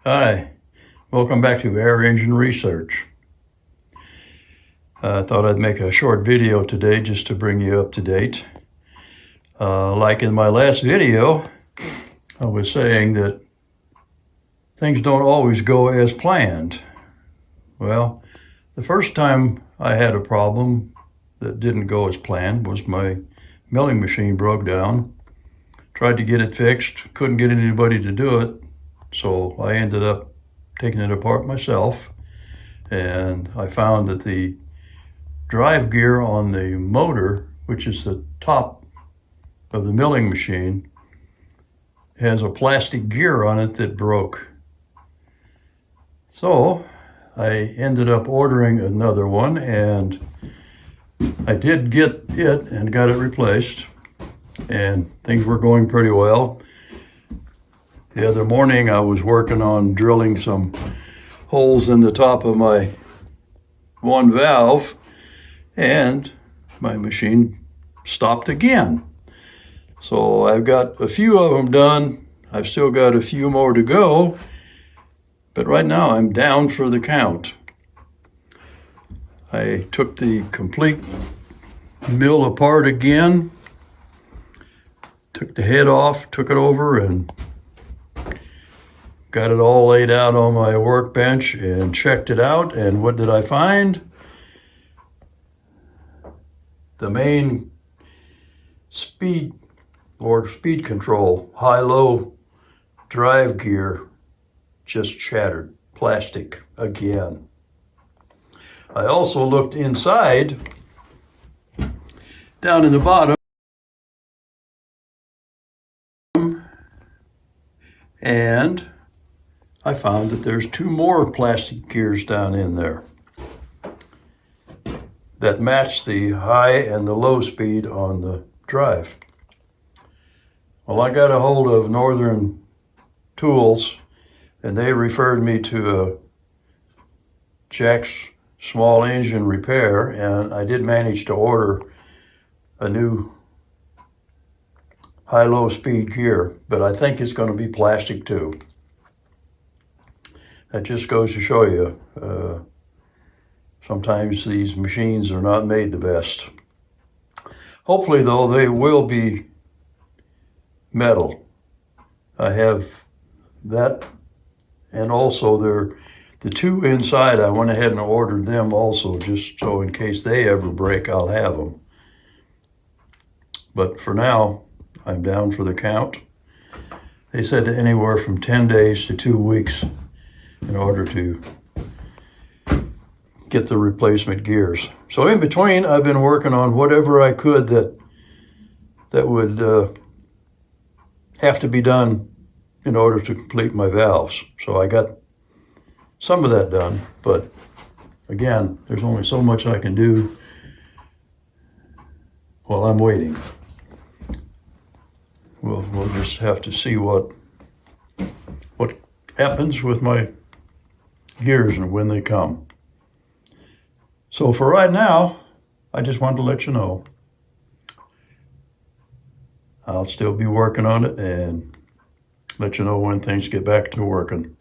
Hi, welcome back to Air Engine Research. I thought I'd make a short video today just to bring you up to date. Like in my last video, I was saying that things don't always go as planned. Well, the first time I had a problem that didn't go as planned was my milling machine broke down. Tried to get it fixed, couldn't get anybody to do it, so I ended up taking it apart myself, and I found that the drive gear on the motor, which is the top of the milling machine, has a plastic gear on it that broke. So I ended up ordering another one, and I did get it and got it replaced, and things were going pretty well. The other morning I was working on drilling some holes in the top of my one valve, and my machine stopped again. So I've got a few of them done. I've still got a few more to go, but right now I'm down for the count. I took the complete mill apart again, took the head off, took it over, and got it all laid out on my workbench and checked it out. And what did I find? The main speed control, high-low drive gear just shattered. Plastic again. I also looked inside, down in the bottom, and I found that there's two more plastic gears down in there that match the high and the low speed on the drive. Well, I got a hold of Northern Tools, and they referred me to Jack's Small Engine Repair, and I did manage to order a new high-low speed gear, but I think it's going to be plastic too. That just goes to show you, sometimes these machines are not made the best. Hopefully, though, they will be metal. I have that, and also the two inside, I went ahead and ordered them also, just so in case they ever break, I'll have them. But for now, I'm down for the count. They said anywhere from 10 days to 2 weeks in order to get the replacement gears. So in between, I've been working on whatever I could that would have to be done in order to complete my valves. So I got some of that done, but again, there's only so much I can do while I'm waiting. We'll just have to see what happens with my gears and when they come. So for right now, I just wanted to let you know I'll still be working on it and let you know when things get back to working.